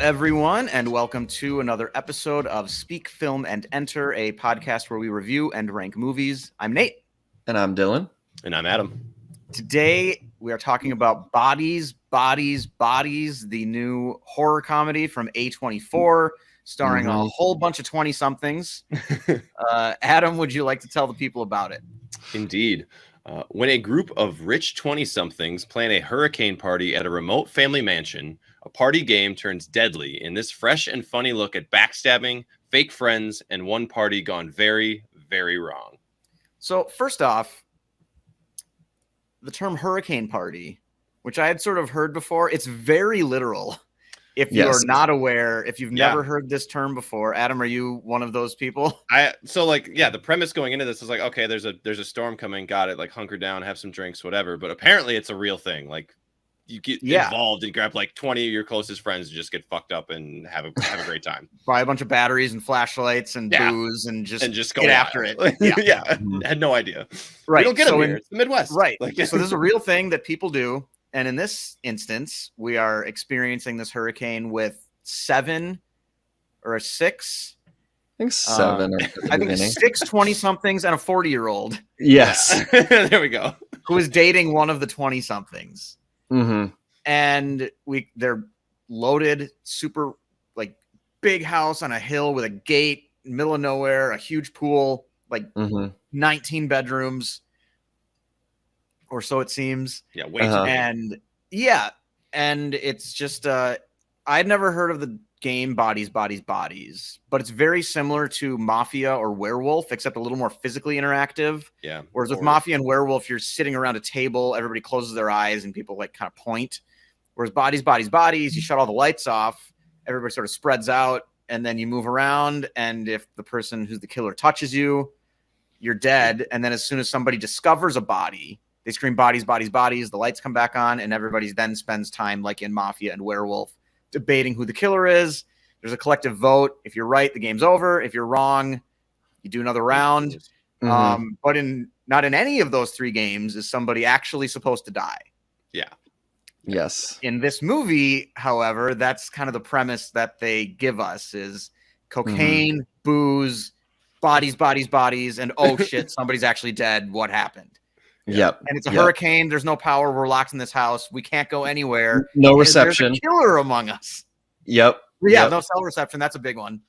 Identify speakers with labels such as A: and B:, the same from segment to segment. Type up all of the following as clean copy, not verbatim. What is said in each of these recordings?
A: everyone, and welcome to another episode of Speak, Film, and Enter, a podcast where we review and rank movies. I'm Nate.
B: And I'm Dylan.
C: And I'm Adam.
A: Today, we are talking about Bodies, the new horror comedy from A24, starring a whole bunch of 20-somethings. Adam, would you like to tell the people about it?
C: Indeed. When a group of rich 20-somethings plan a hurricane party at a remote family mansion, a party game turns deadly in this fresh and funny look at backstabbing, fake friends, and one party gone very, very wrong.
A: So, first off, the term hurricane party, which I had sort of heard before, it's very literal. If you are not aware, if you've never heard this term before, Adam, are you one of those people?
C: The premise going into this is like, okay, there's a storm coming, got it, like hunker down, have some drinks, whatever. But apparently it's a real thing. Like you get involved and grab like 20 of your closest friends and just get fucked up and have a great time.
A: Buy a bunch of batteries and flashlights and booze and just go
C: get
A: after it.
C: I had no idea.
A: Right.
C: We don't get them here. It's the Midwest.
A: Right. So this is a real thing that people do. And in this instance, we are experiencing this hurricane with 7 or 6.
B: I think 7.
A: I think 6 20-somethings and a 40-year-old.
B: Yes.
C: There we go.
A: Who is dating one of the 20-somethings.
B: Mm-hmm.
A: And they're loaded, super like big house on a hill with a gate, middle of nowhere, a huge pool, like 19 bedrooms. Or so it seems.
C: Yeah, way too big.
A: And it's just I'd never heard of the game Bodies, but it's very similar to Mafia or Werewolf, except a little more physically interactive.
C: Yeah.
A: Whereas with Mafia and Werewolf, you're sitting around a table, everybody closes their eyes, and people like kind of point. Whereas Bodies, you shut all the lights off, everybody sort of spreads out, and then you move around. And if the person who's the killer touches you, you're dead. And then as soon as somebody discovers a body, they scream bodies, the lights come back on, and everybody then spends time, like in Mafia and Werewolf, debating who the killer is. There's a collective vote. If you're right, the game's over. If you're wrong, you do another round. But not in any of those 3 games is somebody actually supposed to die.
C: Yeah.
B: Yes.
A: In this movie, however, that's kind of the premise that they give us is cocaine, booze, bodies, and oh shit, somebody's actually dead. What happened?
B: Yep.
A: And it's a hurricane. There's no power. We're locked in this house. We can't go anywhere.
B: No reception.
A: There's a killer among us.
B: Yep.
A: No cell reception. That's a big one.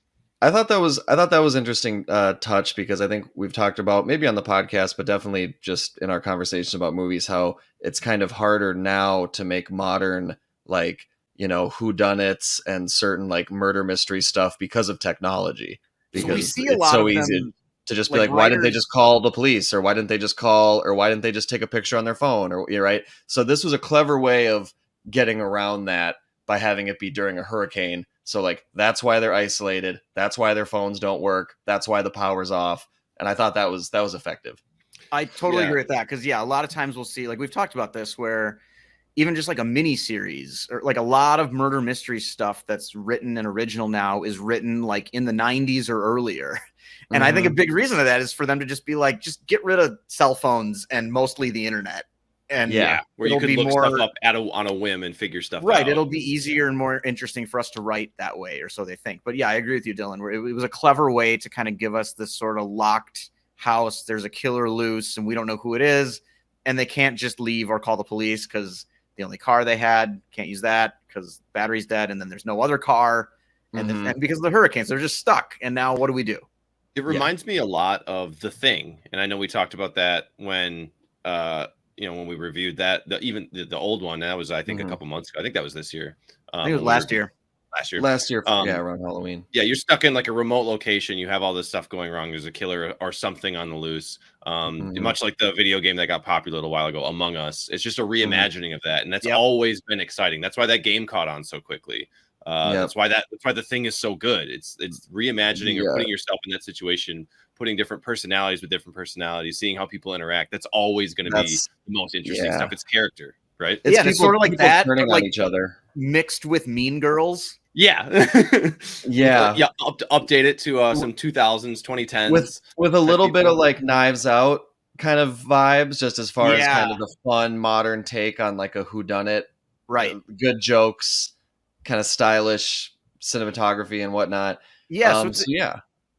B: I thought that was interesting touch, because I think we've talked about, maybe on the podcast, but definitely just in our conversations about movies, how it's kind of harder now to make modern, like, whodunits and certain like murder mystery stuff because of technology. Because
A: we see a
B: it's
A: lot
B: so
A: of
B: easy
A: them,
B: to just be like, why didn't they just call the police, or why didn't they just take a picture on their phone, or right? So this was a clever way of getting around that by having it be during a hurricane. So like that's why they're isolated. That's why their phones don't work. That's why the power's off. And I thought that was effective.
A: I totally agree with that, because a lot of times we'll see, like we've talked about this, where even just like a mini series or like a lot of murder mystery stuff that's written and original now is written like in the 90s or earlier. And I think a big reason of that is for them to just be like, just get rid of cell phones and mostly the internet. And
C: where you could look stuff up on a whim and figure stuff out.
A: Right. It'll be easier and more interesting for us to write that way, or so they think. But I agree with you, Dylan. It was a clever way to kind of give us this sort of locked house. There's a killer loose and we don't know who it is. And they can't just leave or call the police because the only car they had, can't use that because battery's dead. And then there's no other car. And because of the hurricanes, they're just stuck. And now what do we do?
C: It reminds me a lot of The Thing. And I know we talked about that when when we reviewed that, the old one. That was, I think, a couple months ago. I think that was this year.
A: I think it was last year.
B: Last year, around Halloween.
C: Yeah, you're stuck in like a remote location. You have all this stuff going wrong. There's a killer or something on the loose. Much like the video game that got popular a little while ago, Among Us. It's just a reimagining of that, and that's always been exciting. That's why that game caught on so quickly. That's why The Thing is so good. It's reimagining or putting yourself in that situation, putting different personalities with different personalities, seeing how people interact. That's always going to be the most interesting stuff. It's character, right?
A: It's sort of like that,
B: turning
A: like
B: on each other,
A: mixed with Mean Girls.
C: Update it to some 2000s, 2010s
B: with a little bit of like Knives Out kind of vibes, just as far as kind of the fun modern take on like a whodunit,
A: right?
B: Good jokes, kind of stylish cinematography and whatnot.
A: Yeah,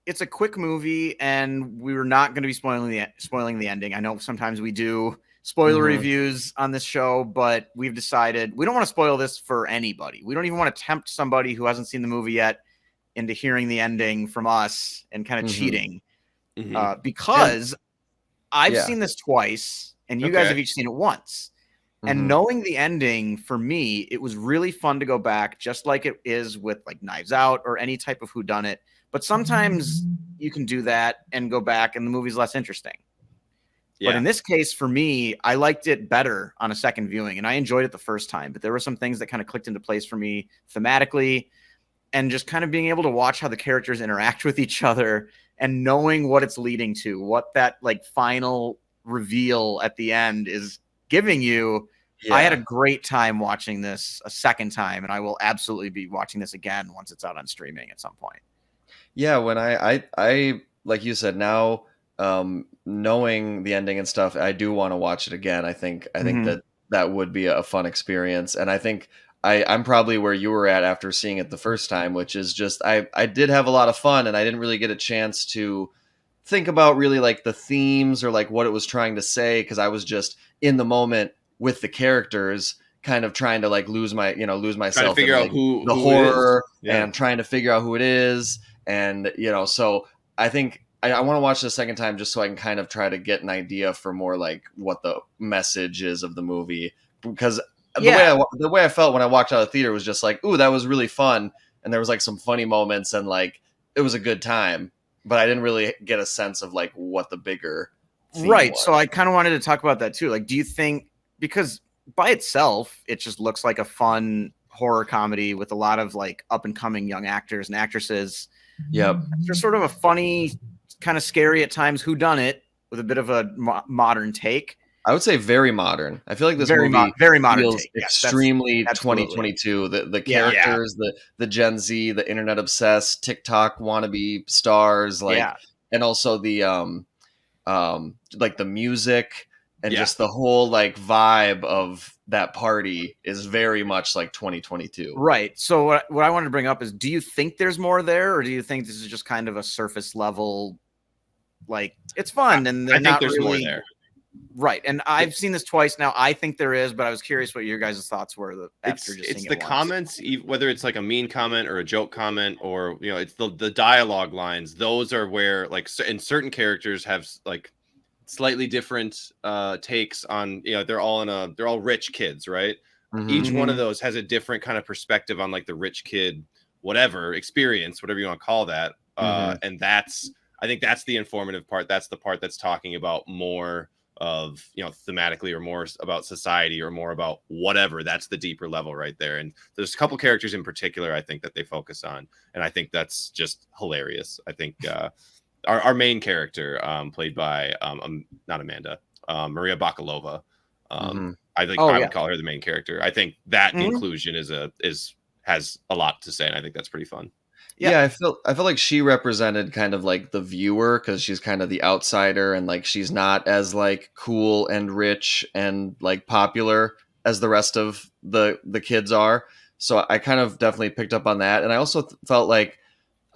A: it's a quick movie, and we were not going to be spoiling the ending. I know sometimes we do spoiler reviews on this show, but we've decided we don't want to spoil this for anybody. We don't even want to tempt somebody who hasn't seen the movie yet into hearing the ending from us and kind of cheating, because I've seen this twice, and you guys have each seen it once. And knowing the ending, for me, it was really fun to go back, just like it is with like Knives Out or any type of whodunit. But sometimes you can do that and go back, and the movie's less interesting. Yeah. But in this case, for me, I liked it better on a second viewing, and I enjoyed it the first time. But there were some things that kind of clicked into place for me thematically, and just kind of being able to watch how the characters interact with each other and knowing what it's leading to, what that like final reveal at the end is giving you. Yeah. I had a great time watching this a second time, and I will absolutely be watching this again once it's out on streaming at some point.
B: Yeah, when I like you said, now knowing the ending and stuff, I do want to watch it again. I think that would be a fun experience, and I think I'm probably where you were at after seeing it the first time, which is just I did have a lot of fun, and I didn't really get a chance to think about really like the themes or like what it was trying to say, because I was just in the moment with the characters, kind of trying to like lose myself,
C: trying to figure
B: in,
C: out
B: like,
C: who
B: the horror,
C: yeah.
B: and trying to figure out who it is. And, so I think I want to watch the second time just so I can kind of try to get an idea for more like what the message is of the movie. Because the way I felt when I walked out of the theater was just like, ooh, that was really fun. And there was like some funny moments, and like it was a good time. But I didn't really get a sense of like what the bigger theme was.
A: So I kind of wanted to talk about that too. Like, do you think, because by itself, it just looks like a fun horror comedy with a lot of like up and coming young actors and actresses.
B: Yep.
A: There's sort of a funny, kind of scary at times whodunit with a bit of a modern take.
B: I would say very modern. I feel like this movie
A: very modern
B: feels
A: take.
B: extremely 2022. The characters, the Gen Z, the internet obsessed, TikTok wannabe stars, and also the like the music and just the whole like vibe of that party is very much like 2022.
A: Right. So what I wanted to bring up is, do you think there's more there, or do you think this is just kind of a surface level, like it's fun and
C: I think there's more there.
A: Right. And I've seen this twice now. I think there is, but I was curious what your guys' thoughts were after just seeing it once.
C: Comments, whether it's like a mean comment or a joke comment, or it's the dialogue lines. Those are where like, and certain characters have like slightly different takes on, they're all rich kids, right? Each one of those has a different kind of perspective on like the rich kid experience, whatever you want to call that. And I think that's the informative part. That's the part that's talking about more of thematically, or more about society, or more about whatever. That's the deeper level right there. And there's a couple characters in particular I think that they focus on, and I think that's just hilarious. I think our main character, played by not Amanda, Maria Bakalova, I think I would call her the main character. I think that inclusion has a lot to say, and I think that's pretty fun.
B: Yeah, I feel like she represented kind of like the viewer, because she's kind of the outsider, and like she's not as like cool and rich and like popular as the rest of the kids are. So I kind of definitely picked up on that, and I also felt like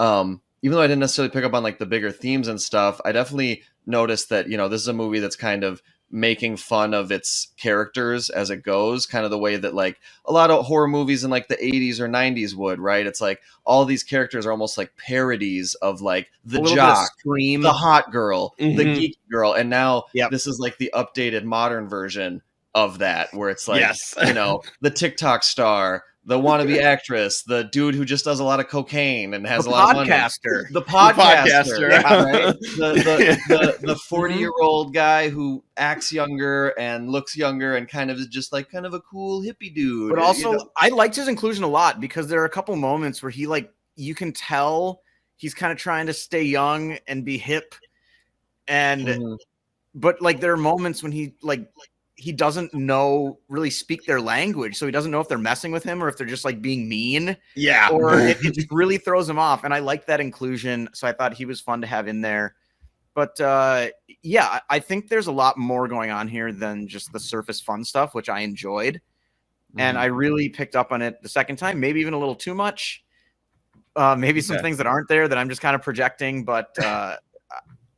B: even though I didn't necessarily pick up on like the bigger themes and stuff, I definitely noticed that this is a movie that's kind of making fun of its characters as it goes, kind of the way that like a lot of horror movies in like the 80s or 90s would, right? It's like all these characters are almost like parodies of like the jock, the hot girl, the geeky girl, and now this is like the updated modern version of that, where it's like the TikTok star, the wannabe actress, the dude who just does a lot of cocaine and has a lot of money.
A: The
B: podcaster, right? The 40-year-old guy who acts younger and looks younger and kind of is just like kind of a cool hippie dude.
A: But also, I liked his inclusion a lot, because there are a couple moments where he like, you can tell he's kind of trying to stay young and be hip, and but like there are moments when he doesn't really speak their language, so he doesn't know if they're messing with him or if they're just like being mean.
C: Yeah.
A: Or it just really throws him off. And I like that inclusion. So I thought he was fun to have in there. But I think there's a lot more going on here than just the surface fun stuff, which I enjoyed. And I really picked up on it the second time, maybe even a little too much. Maybe some things that aren't there that I'm just kind of projecting, but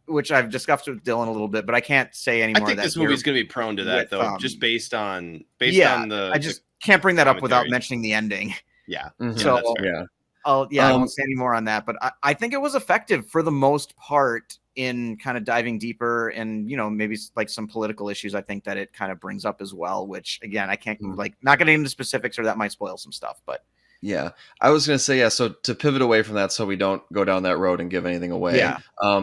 A: which I've discussed with Dylan a little bit, but I can't say anymore.
C: I think this movie's going to be prone to that, though, just based on the.
A: I just can't bring that up without mentioning the ending.
C: Yeah.
A: So
C: that's fair.
A: I won't say any more on that, but I think it was effective for the most part in kind of diving deeper and, maybe like some political issues. I think that it kind of brings up as well, which again, I can't not getting into specifics or that might spoil some stuff, but.
B: Yeah, I was going to say, so to pivot away from that so we don't go down that road and give anything away,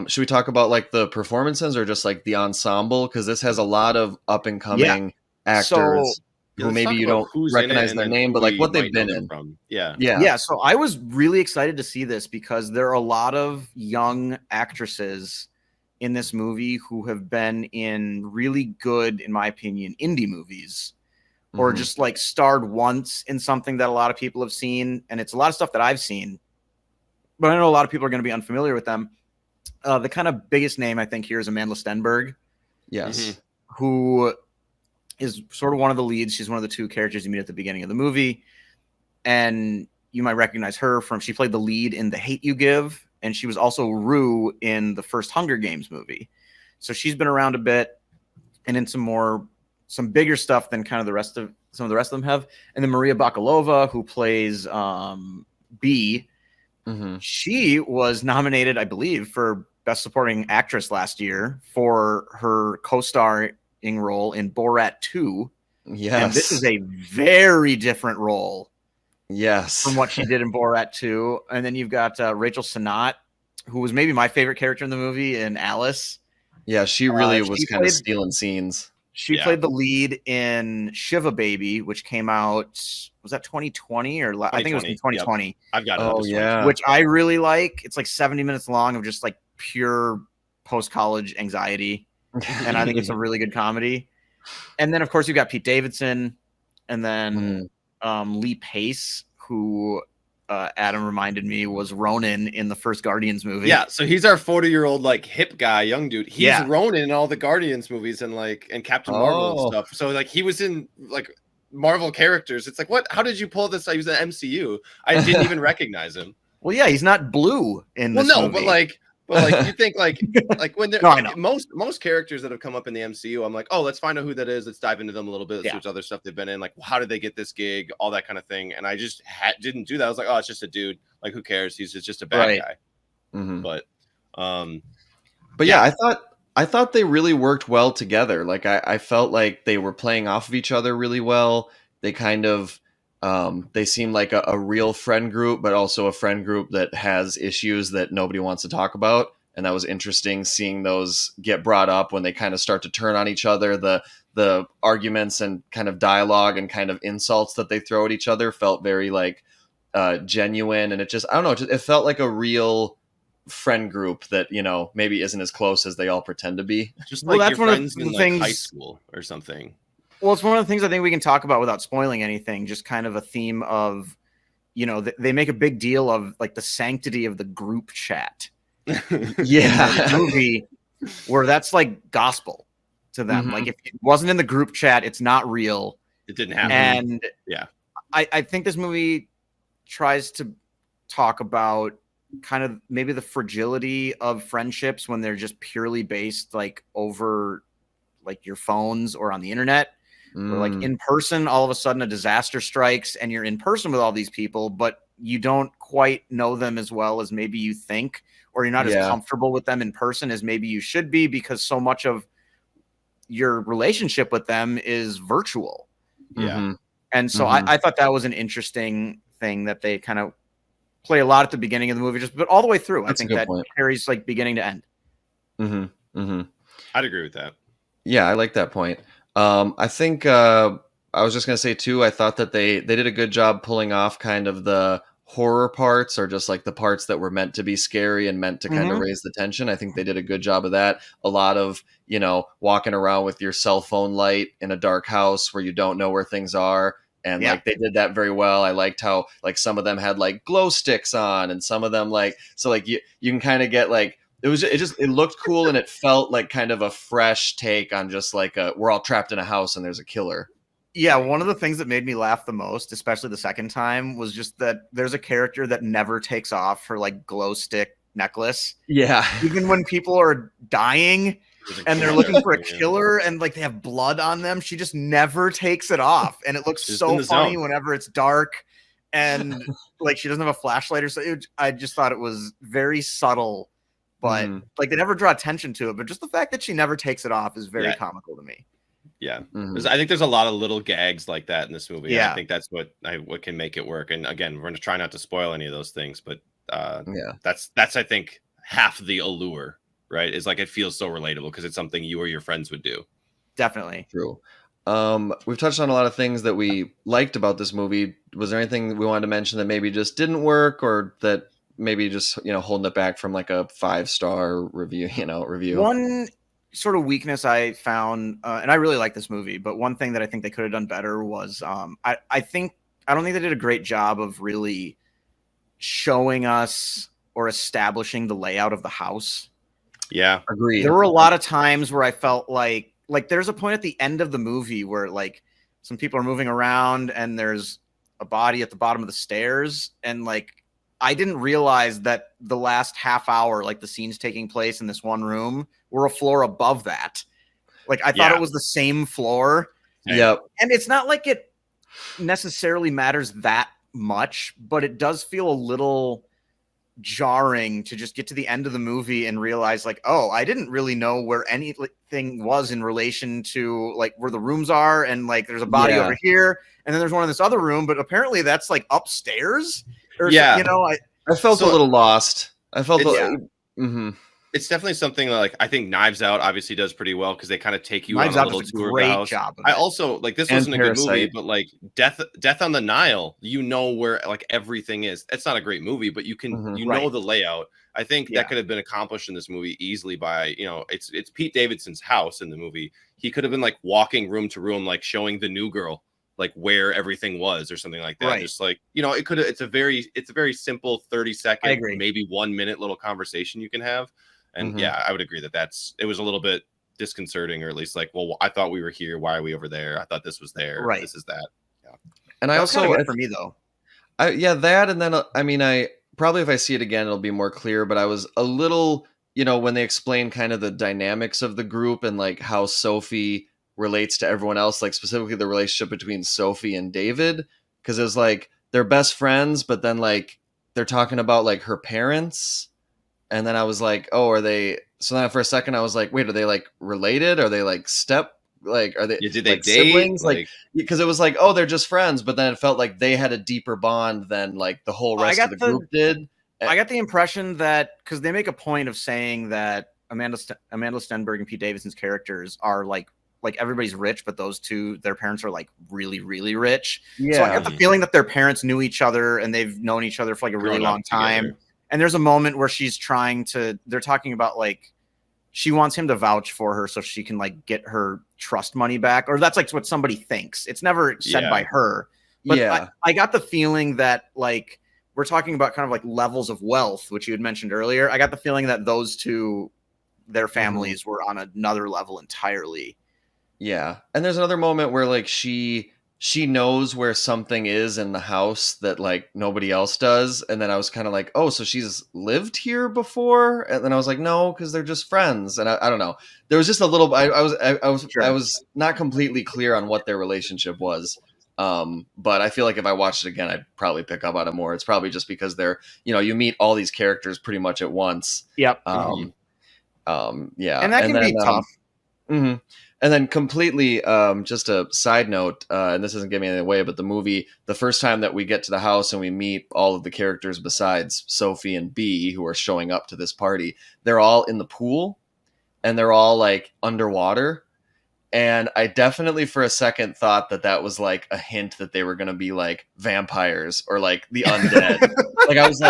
B: should we talk about like the performances or just like the ensemble? Because this has a lot of up-and-coming actors who maybe you don't recognize their name, but like what they've been in.
A: Yeah, so I was really excited to see this because there are a lot of young actresses in this movie who have been in really good, in my opinion, indie movies. Or just like starred once in something that a lot of people have seen. And it's a lot of stuff that I've seen, but I know a lot of people are going to be unfamiliar with them. The kind of biggest name I think here is Amandla Stenberg.
B: Yes.
A: Who is sort of one of the leads. She's one of the two characters you meet at the beginning of the movie. And you might recognize her she played the lead in The Hate U Give. And she was also Rue in the first Hunger Games movie. So she's been around a bit and in some bigger stuff than kind of some of the rest of them have. And then Maria Bakalova, who plays B, she was nominated, I believe, for Best Supporting Actress last year for her co-starring role in Borat 2.
B: Yes.
A: And this is a very different role.
B: Yes.
A: From what she did in Borat 2. And then you've got Rachel Sennott, who was maybe my favorite character in the movie in Alice.
B: Yeah, she really was kind of stealing scenes.
A: She played the lead in Shiva Baby, which came out, was that 2020 or I think it was in 2020. Yep.
C: I've got it.
B: Oh, yeah.
A: Which I really like. It's like 70 minutes long of just like pure post-college anxiety. And I think it's a really good comedy. And then, of course, you've got Pete Davidson and then Lee Pace, who Adam reminded me was Ronan in the first Guardians movie.
C: Yeah, so he's our 40-year-old like hip guy, young dude. He's Ronan in all the Guardians movies and Captain Marvel and stuff. So like he was in like Marvel characters. It's like, what? How did you pull this? He was in MCU. I didn't even recognize him.
A: Well, yeah, he's not blue in this movie.
C: but you think like when they're most characters that have come up in the MCU, I'm like, oh, let's find out who that is. Let's dive into them a little bit. Let's see what other stuff they've been in. Like, how did they get this gig? All that kind of thing. And I just didn't do that. I was like, oh, it's just a dude. Like, who cares? He's just a bad guy. But
B: yeah, I thought they really worked well together. Like, I felt like they were playing off of each other really well. They kind of they seem like a real friend group, but also a friend group that has issues that nobody wants to talk about. And that was interesting seeing those get brought up when they kind of start to turn on each other. The arguments and kind of dialogue and kind of insults that they throw at each other felt very like genuine. And it just, I don't know, it felt like a real friend group that, maybe isn't as close as they all pretend to be.
C: Just like that's your friends in like high school or something.
A: Well, it's one of the things I think we can talk about without spoiling anything, just kind of a theme of, they make a big deal of like the sanctity of the group chat. Movie where that's like gospel to them. Like if it wasn't in the group chat, it's not real.
C: It didn't happen.
A: And I think this movie tries to talk about kind of maybe the fragility of friendships when they're just purely based like over like your phones or on the internet. Or like in person, all of a sudden a disaster strikes and you're in person with all these people, but you don't quite know them as well as maybe you think, or you're not as comfortable with them in person as maybe you should be because so much of your relationship with them is virtual. And so I thought that was an interesting thing that they kind of play a lot at the beginning of the movie, but all the way through. I think that carries like beginning to end.
C: I'd agree with that.
B: Yeah, I like that point. I think I was just going to say, too, I thought that they did a good job pulling off kind of the horror parts or just like the parts that were meant to be scary and meant to kind of raise the tension. I think they did a good job of that. A lot of, walking around with your cell phone light in a dark house where you don't know where things are. And like they did that very well. I liked how like some of them had like glow sticks on and some of them like, so like you can kind of get like, it looked cool and it felt like kind of a fresh take on just like we're all trapped in a house and there's a killer.
A: Yeah, one of the things that made me laugh the most, especially the second time, was just that there's a character that never takes off her like glow stick necklace.
B: Yeah.
A: Even when people are dying and they're looking for a killer and like they have blood on them, she just never takes it off. And it looks so funny whenever it's dark and like she doesn't have a flashlight or so. I just thought it was very subtle, but like they never draw attention to it. But just the fact that she never takes it off is very comical to me.
C: Yeah, I think there's a lot of little gags like that in this movie.
A: Yeah,
C: I think that's what can make it work. And again, we're going to try not to spoil any of those things, but that's I think half the allure, right? Is like it feels so relatable because it's something you or your friends would do.
A: Definitely
B: true. We've touched on a lot of things that we liked about this movie. Was there anything we wanted to mention that maybe just didn't work, or that maybe just holding it back from like a 5-star review?
A: One sort of weakness I found, and I really like this movie, but one thing that I think they could have done better was I don't think they did a great job of really showing us or establishing the layout of the house.
C: Yeah,
B: agreed.
A: There were a lot of times where I felt like there's a point at the end of the movie where like some people are moving around and there's a body at the bottom of the stairs, and like I didn't realize that the last half hour, like the scenes taking place in this one room, were a floor above that. Like I thought it was the same floor.
B: Yep.
A: And it's not like it necessarily matters that much, but it does feel a little jarring to just get to the end of the movie and realize like, oh, I didn't really know where anything was in relation to like where the rooms are, and like there's a body over here and then there's one in this other room, but apparently that's like upstairs or
B: I felt a little lost. I felt
C: it's definitely something like I think Knives Out obviously does pretty well because they kind of take you
A: Knives
C: on
A: Out
C: a little tour
A: great
C: of the house.
A: Job of
C: I also like this wasn't a good movie, but like Death on the Nile, where like everything is. It's not a great movie, but you can know the layout. I think that could have been accomplished in this movie easily by it's Pete Davidson's house in the movie. He could have been like walking room to room, like showing the new girl like where everything was or something like that. Right. Just like it could have. It's a very simple 30-second, maybe 1 minute little conversation you can have. And I would agree that it was a little bit disconcerting, or at least like, well, I thought we were here. Why are we over there? I thought this was there. Right. This is that. Yeah.
B: And I also,
A: for me though,
B: that, and then, I probably if I see it again, it'll be more clear, but I was a little, when they explain kind of the dynamics of the group and like how Sophie relates to everyone else, like specifically the relationship between Sophie and David, because it was like, they're best friends, but then like they're talking about like her parents. And then I was like, oh, are they? So then for a second I was like, wait, are they like related? Are they like are they?
C: Did they
B: like
C: date?
B: Siblings? Like, because it was like, oh, they're just friends. But then it felt like they had a deeper bond than like the whole rest of the group did.
A: I got the impression that because they make a point of saying that Amandla Stenberg and Pete Davidson's characters are like everybody's rich, but those two, their parents are like really, really rich. Yeah. So I got the feeling that their parents knew each other and they've known each other for like a really long time. Together. And there's a moment where they're talking about like, she wants him to vouch for her so she can like get her trust money back, or that's like what somebody thinks. It's never said by her, but I got the feeling that like, we're talking about kind of like levels of wealth, which you had mentioned earlier. I got the feeling that those two, their families were on another level entirely.
B: Yeah. And there's another moment where like, she knows where something is in the house that like nobody else does. And then I was kind of like, oh, so she's lived here before? And then I was like, no, because they're just friends. And I don't know. There was just a little, I was not completely clear on what their relationship was. But I feel like if I watched it again, I'd probably pick up on it more. It's probably just because they're, you meet all these characters pretty much at once.
A: Yep.
B: Yeah.
A: And that can be tough.
B: And then completely, just a side note, and this isn't giving anything away, but the movie, the first time that we get to the house and we meet all of the characters besides Sophie and B, who are showing up to this party, they're all in the pool and they're all like underwater. And I definitely for a second thought that was like a hint that they were going to be like vampires or like the undead. Like I was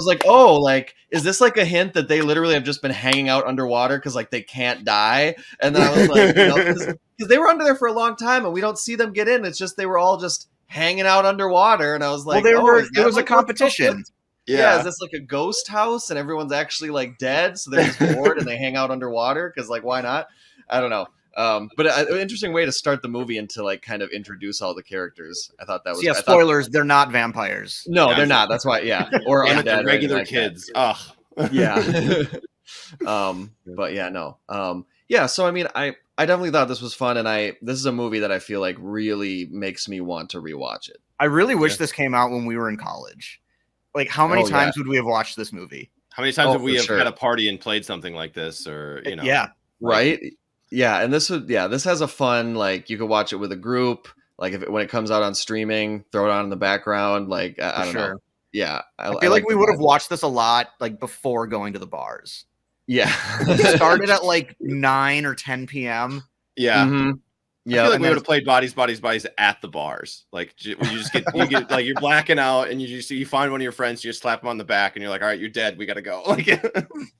B: like, oh, like, is this like a hint that they literally have just been hanging out underwater because like they can't die? And then I was like, because they were under there for a long time and we don't see them get in. It's just they were all just hanging out underwater. And I was like,
A: it was a competition.
B: Yeah, is this like a ghost house and everyone's actually like dead? So they're just bored and they hang out underwater because like why not? I don't know. But an interesting way to start the movie and to like kind of introduce all the characters. I thought that was.
A: So yeah, spoilers. They're not vampires.
B: No,
C: Yeah,
B: they're not. That's why. Yeah, or
C: yeah,
B: undead,
C: they're
B: or
C: regular
B: anything like
C: kids.
B: that.
C: Ugh.
B: Yeah. But yeah, no. Yeah. So I mean, I definitely thought this was fun, and this is a movie that I feel like really makes me want to rewatch it.
A: I really wish this came out when we were in college. Like, how many times would we have watched this movie?
C: How many times have we
B: sure.
C: had a party and played something like this, or
A: Yeah.
B: Right. Yeah, and this has a fun, like, you could watch it with a group, like when it comes out on streaming, throw it on in the background, like I don't know. Yeah,
A: I feel like we would have watched this a lot, like before going to the bars.
B: Yeah,
A: it started at like 9 or 10 p.m.
C: Yeah.
B: Mm-hmm.
C: Yeah, I feel like we would have played bodies at the bars. Like you get like you're blacking out, and you find one of your friends, you just slap them on the back, and you're like, all right, you're dead. We gotta go. Like,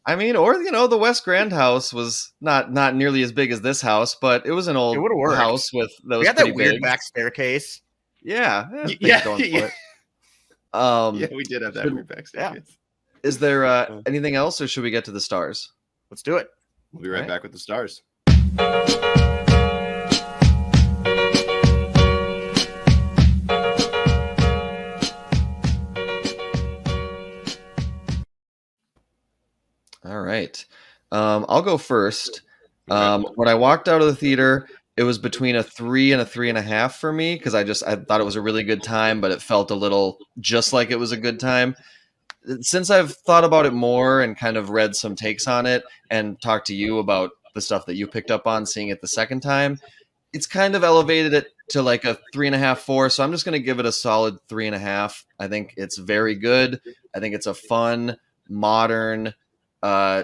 B: I mean, or the West Grand house was not nearly as big as this house, but it was an old house with those.
A: We had that weird back staircase.
B: Yeah,
C: yeah.
B: Yeah,
C: we did have that weird back staircase.
B: Yeah. Is there anything else, or should we get to the stars?
A: Let's do it.
C: We'll be right back with the stars.
B: All right. I'll go first. When I walked out of the theater, it was between a 3 and a 3.5 for me, because I thought it was a really good time, but it felt a little just like it was a good time. Since I've thought about it more and kind of read some takes on it and talked to you about the stuff that you picked up on seeing it the second time, it's kind of elevated it to like a 3.5, 4. So I'm just going to give it a solid 3.5. I think it's very good. I think it's a fun, modern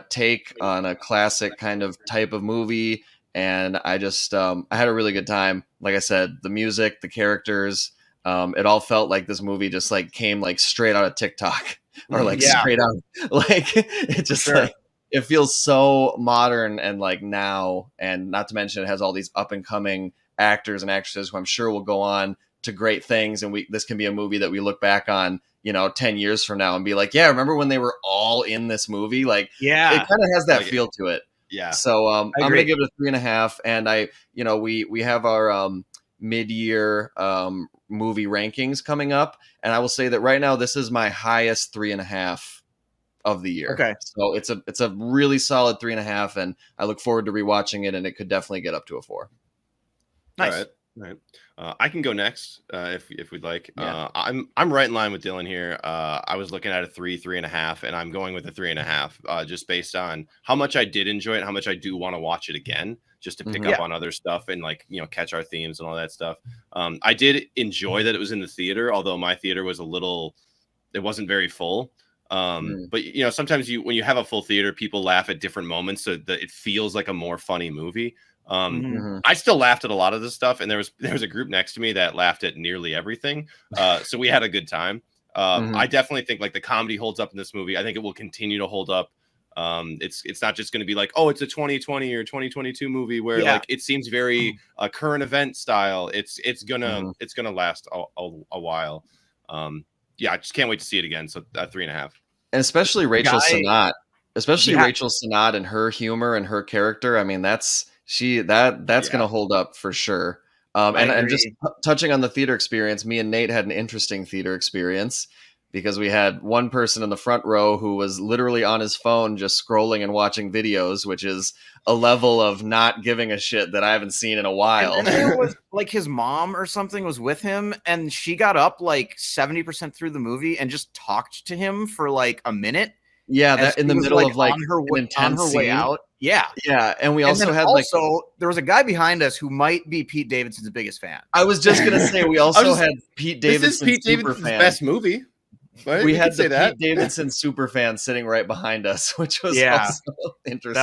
B: take on a classic kind of type of movie, and I just I had a really good time. Like I said, the music, the characters, it all felt like this movie just like came like straight out of TikTok, or like straight out, like it just like it feels so modern and like now, and not to mention it has all these up and coming actors and actresses who I'm sure will go on to great things, and this can be a movie that we look back on 10 years from now and be like, yeah, remember when they were all in this movie? Like, it kind of has that feel to it.
C: Yeah.
B: So I'm gonna give it a 3.5, and we have our mid-year movie rankings coming up, and I will say that right now this is my highest 3.5 of the year.
A: Okay.
B: So it's a really solid 3.5, and I look forward to rewatching it, and it could definitely get up to a 4.
A: Nice.
C: All right. I can go next if we'd like.
B: Yeah.
C: I'm right in line with Dylan here. I was looking at a 3.5, and I'm going with a 3.5, just based on how much I did enjoy it, how much I do want to watch it again, just to pick up on other stuff and catch our themes and all that stuff. I did enjoy that it was in the theater, although my theater was it wasn't very full. But sometimes when you have a full theater, people laugh at different moments, so that it feels like a more funny movie. I still laughed at a lot of this stuff, and there was a group next to me that laughed at nearly everything. So we had a good time. I definitely think like the comedy holds up in this movie. I think it will continue to hold up. It's not just going to be like, oh, it's a 2020 or 2022 movie where like it seems very current event style. It's gonna last a while. I just can't wait to see it again. So 3.5,
B: and especially Rachel Sennott, Rachel Sennott and her humor and her character. I mean, that's going to hold up for sure. And just touching on the theater experience, me and Nate had an interesting theater experience, because we had one person in the front row who was literally on his phone just scrolling and watching videos, which is a level of not giving a shit that I haven't seen in a while.
A: And there was like his mom or something was with him, and she got up like 70% through the movie and just talked to him for like a minute.
B: Yeah, that in the middle of like
A: on her way out. Yeah.
B: And we also had
A: there was a guy behind us who might be Pete Davidson's biggest fan.
B: I was just gonna say we also had Pete Davidson.
C: This is Pete Davidson's best movie.
B: Right? We had the Pete Davidson super fan sitting right behind us, which was also interesting.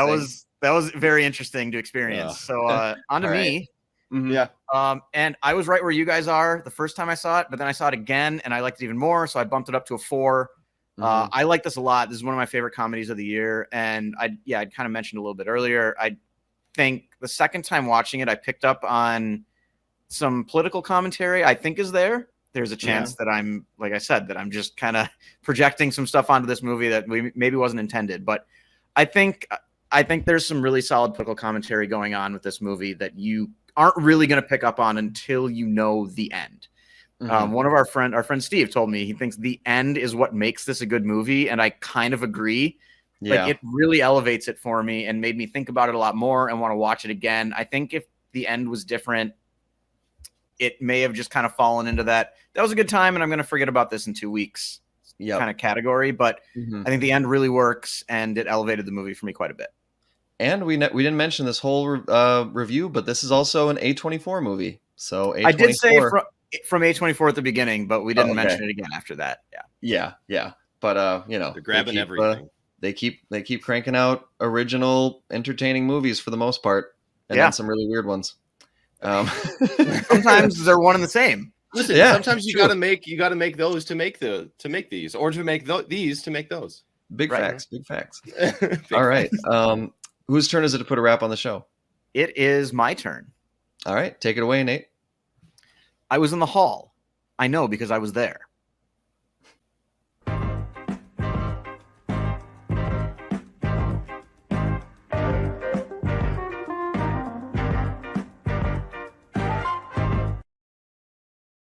A: That was very interesting to experience. So on to me.
B: Mm-hmm. Yeah.
A: And I was right where you guys are the first time I saw it, but then I saw it again and I liked it even more, so I bumped it up to a 4. I like this a lot. This is one of my favorite comedies of the year. And I'd kind of mentioned a little bit earlier, I think the second time watching it, I picked up on some political commentary I think is there. There's a chance that I'm, like I said, that I'm just kind of projecting some stuff onto this movie that maybe wasn't intended. But I think I think there's some really solid political commentary going on with this movie that you aren't really going to pick up on until you know the end. One of our friend Steve told me he thinks the end is what makes this a good movie, and I kind of agree.
B: Yeah.
A: Like, it really elevates it for me and made me think about it a lot more and want to watch it again. I think if the end was different, it may have just kind of fallen into that was a good time and I'm going to forget about this in 2 weeks kind of category. But I think the end really works and it elevated the movie for me quite a bit.
B: And we didn't mention this whole review, but this is also an A24 movie. So A24,
A: I did say from A24 at the beginning, but we didn't mention it again after that.
B: Yeah. But
C: they're grabbing everything.
B: They keep cranking out original, entertaining movies for the most part, and then some really weird ones.
A: Sometimes they're one and the same.
C: Listen, sometimes you got to make those to make these, or to make these to make those.
B: Big facts. All right. Whose turn is it to put a wrap on the show?
A: It is my turn.
B: All right, take it away, Nate.
A: I was in the hall. I know because I was there.